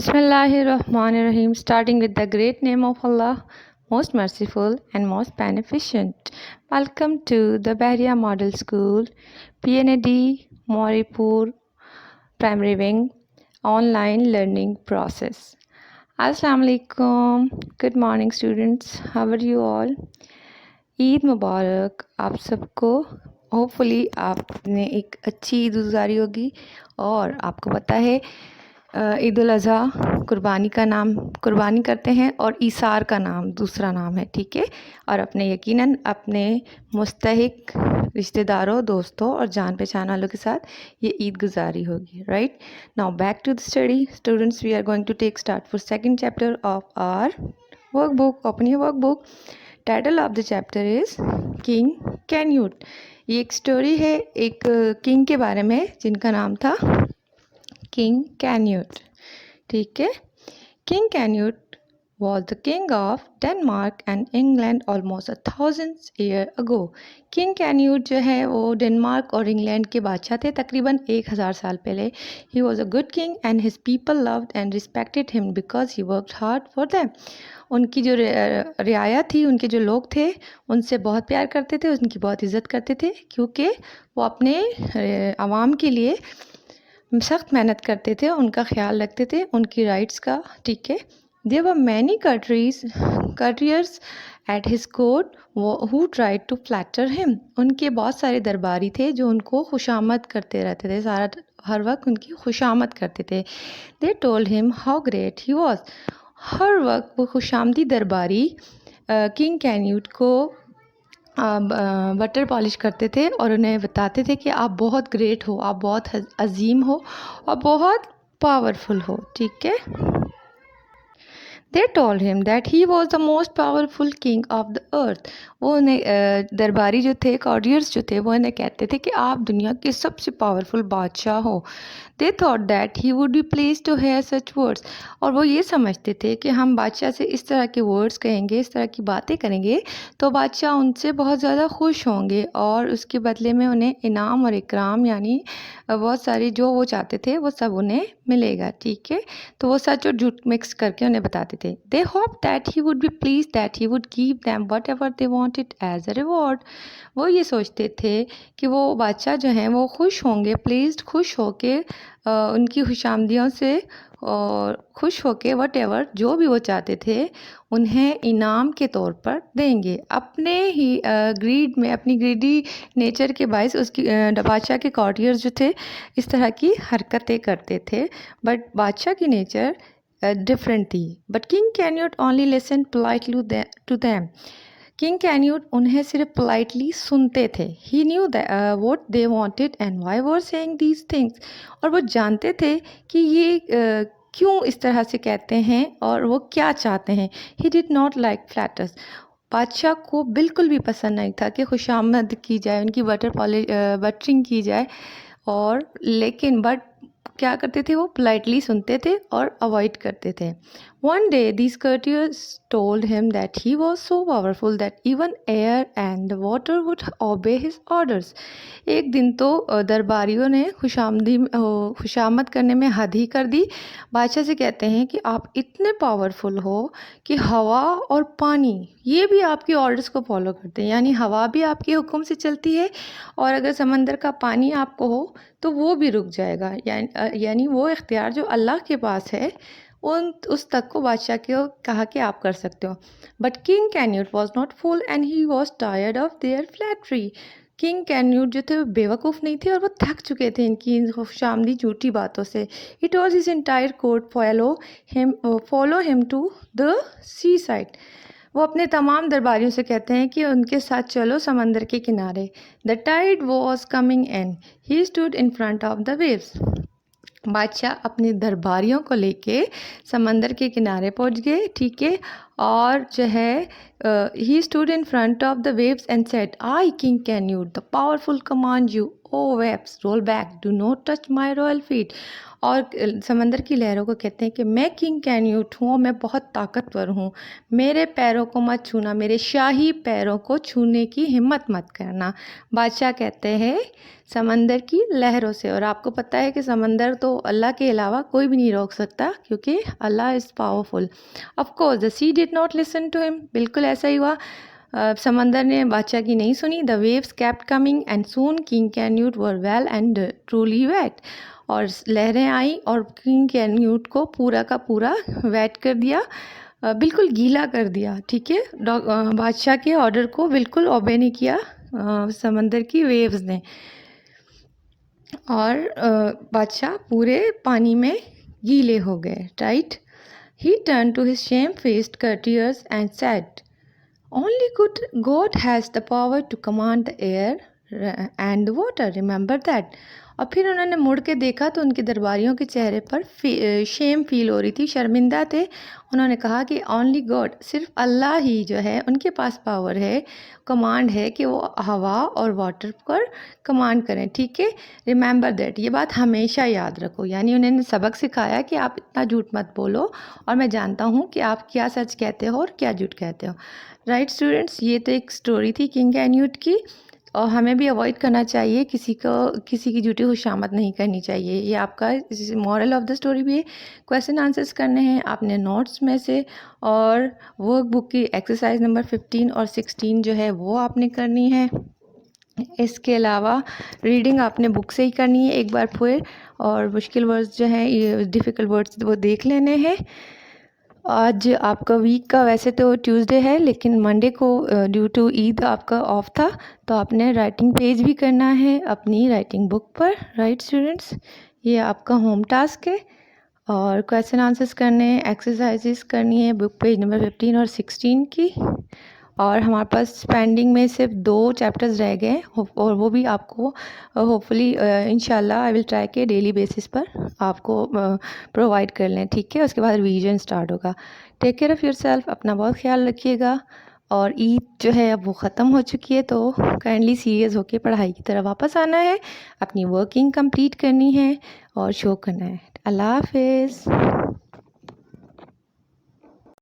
Bismillahirrahmanirrahim, starting with the great name of Allah, most merciful and most beneficent. Welcome to the Bahria Model School, PNAD, Moripur, Primary Wing, online learning process. Assalamu alaikum. Good morning, students. How are you all? Eid मुबारक आप सबको। Hopefully आपने एक अच्छी ईद गुजारी होगी और आपको पता है ईद उल अज़हा कुर्बानी करते हैं और ईसार का नाम दूसरा नाम है, ठीक है। और यकीनन अपने मुस्तहिक रिश्तेदारों, दोस्तों और जान पहचान वालों के साथ ये ईद गुजारी होगी, right. Now back to the study students, we are going to take start for second chapter of our workbook. Open your workbook. Title of the chapter is King Canute. ये एक स्टोरी है एक किंग के बारे में जिनका नाम था किंग कैन्यूट, ठीक है। King Canute was the king of Denmark and England almost 1,000 years ago. King Canute जो है वो डेनमार्क और इंग्लैंड के बादशाह थे तकरीबन 1000 साल पहले। He was a good king and his people loved and respected him because he worked hard for them. उनकी जो रियाया थी, उनके जो लोग थे उनसे बहुत प्यार करते थे, उनकी बहुत इज़्ज़त करते थे क्योंकि वो अपने आवाम के लिए सख्त मेहनत करते थे, उनका ख्याल रखते थे, उनकी राइट्स का, ठीक है। There were many courtiers at his court who tried to flatter him. उनके बहुत सारे दरबारी थे जो उनको खुशामद करते रहते थे, हर वक्त उनकी खुशामद करते थे। They told him how great he was. हर वक्त वो खुशामदी दरबारी किंग कैन्यूट को बटर पॉलिश करते थे और उन्हें बताते थे कि आप बहुत ग्रेट हो, आप बहुत अजीम हो और बहुत पावरफुल हो, ठीक है। They told him that he was the most powerful king of the earth. वो उन्हें दरबारी जो थे, कॉर्डियर्स जो थे, वो उन्हें कहते थे कि आप दुनिया के सबसे पावरफुल बादशाह हो। They thought that he would be pleased to hear such words. और वो ये समझते थे कि हम बादशाह से इस तरह के वर्ड्स कहेंगे, इस तरह की बातें करेंगे तो बादशाह उनसे बहुत ज़्यादा खुश होंगे और उसके बदले में उन्हें इनाम और इकराम यानी बहुत सारी जो वो चाहते थे वो सब उन्हें मिलेगा, ठीक है। तो वो सच और झूठ मिक्स करके उन्हें बताते थे। They hoped that he would be pleased that he would give them whatever they wanted as a reward. वो ये सोचते थे कि वो बादशाह जो हैं वो खुश होंगे, प्लीज़्ड, खुश होके उनकी खुशामदियों से और खुश होके whatever जो भी वो चाहते थे उन्हें इनाम के तौर पर देंगे। अपने ही ग्रीड में, अपनी ग्रीडी नेचर के बायस उसकी बादशाह के कॉर्टियर्स जो थे इस तरह की हरकतें करते थे, बट बादशाह की नेचर डिफरेंट थी। But king Canute only listen politely to them. King Canute उन्हें सिर्फ पोलाइटली सुनते थे। He knew what they wanted and why were saying these things. और वो जानते थे कि ये क्यों इस तरह से कहते हैं और वो क्या चाहते हैं। He did not like flutters. बादशाह को बिल्कुल भी पसंद नहीं था कि खुशामद की जाए, उनकी बटरिंग की जाए, और लेकिन बट क्या करते थे, वो पोलाइटली सुनते थे और अवॉइड करते थे। One day these courtiers told him that he was so powerful that even air and the water would obey his orders. एक दिन तो दरबारियों ने खुशामद करने में हद ही कर दी। बादशाह से कहते हैं कि आप इतने पावरफुल हो कि हवा और पानी ये भी आपके ऑर्डर्स को फॉलो करते हैं, यानी हवा भी आपके हुक्म से चलती है और अगर समंदर का पानी आपको हो तो वो भी रुक जाएगा, यानी वो इख्तियार जो अल्लाह के पास है उस तक को बादशाह को कहा कि आप कर सकते हो। But king Canute was not fool and he was tired of their flattery. King Canute जो थे वो बेवकूफ़ नहीं थे और वो थक चुके थे इनकी खुशामदी झूठी बातों से। It was his entire court follow him to the sea side. वो अपने तमाम दरबारियों से कहते हैं कि उनके साथ चलो समंदर के किनारे। The tide was coming in, he stood in front of the waves. बादशाह अपने दरबारियों को लेके समंदर के किनारे पहुंच गए, ठीक है। और जो है he stood in front of the waves and said, I King Canute the powerful command you O waves roll back, do not touch my royal feet. और समंदर की लहरों को कहते हैं कि मैं किंग कैन्यूट हूँ, मैं बहुत ताकतवर हूँ, मेरे पैरों को मत छूना, मेरे शाही पैरों को छूने की हिम्मत मत करना। बादशाह कहते हैं समंदर की लहरों से। और आपको पता है कि समंदर तो अल्लाह के अलावा कोई भी नहीं रोक सकता, क्योंकि Allah is powerful. Of course the sea did not listen to him, बिल्कुल ऐसा ही हुआ। समंदर ने बादशाह की नहीं सुनी। The waves kept coming and soon King Canute were well and truly wet. और लहरें आई और किंग कैन्यूट को पूरा का पूरा वेट कर दिया, बिल्कुल गीला कर दिया। ठीक है, बादशाह के ऑर्डर को बिल्कुल ओबे नहीं किया समंदर की वेव्स ने। और बादशाह पूरे पानी में गीले हो गए। Right, he turn to his shame faced courtiers and said, only God has the power to command the air and the water, remember that। और फिर उन्होंने मुड़ के देखा तो उनके दरबारियों के चेहरे पर शेम फील हो रही थी, शर्मिंदा थे। उन्होंने कहा कि ओनली गॉड, सिर्फ अल्लाह ही जो है उनके पास पावर है, कमांड है कि वो हवा और वाटर पर कमांड करें। ठीक है, रिमेंबर दैट, ये बात हमेशा याद रखो। यानी उन्होंने सबक सिखाया कि आप इतना झूठ मत बोलो, और मैं जानता हूँ कि आप क्या सच कहते हो और क्या झूठ कहते हो। राइट स्टूडेंट्स, ये तो एक स्टोरी थी किंग कैन्यूट की, और हमें भी अवॉइड करना चाहिए, किसी की झूठी खुशामद नहीं करनी चाहिए। ये आपका मॉरल ऑफ द स्टोरी भी है। क्वेश्चन आंसर्स करने हैं आपने नोट्स में से, और वर्क बुक की एक्सरसाइज नंबर 15 और 16 जो है वो आपने करनी है। इसके अलावा रीडिंग आपने बुक से ही करनी है एक बार फिर, और मुश्किल वर्ड्स जो हैं, ये डिफ़िकल्ट वर्ड्स वो देख लेने हैं। आज आपका वीक का वैसे तो ट्यूसडे है, लेकिन मंडे को ड्यू टू ईद आपका ऑफ था, तो आपने राइटिंग पेज भी करना है अपनी राइटिंग बुक पर। राइट स्टूडेंट्स, ये आपका होम टास्क है, और क्वेश्चन आंसर्स करने हैं, एक्सरसाइजेस करनी है बुक पेज नंबर 15 और 16 की। और हमारे पास पेंडिंग में सिर्फ 2 चैप्टर्स रह गए हैं, और वो भी आपको होपफुली इंशाल्लाह आई विल ट्राई के डेली बेसिस पर आपको प्रोवाइड कर लें। ठीक है, उसके बाद रिवीजन स्टार्ट होगा। टेक केयर ऑफ़ योरसेल्फ, अपना बहुत ख्याल रखिएगा। और ईद जो है अब वो ख़त्म हो चुकी है, तो काइंडली सीरियस होकर पढ़ाई की तरफ वापस आना है, अपनी वर्किंग कंप्लीट करनी है और शो करना है। अल्लाह हाफिज़।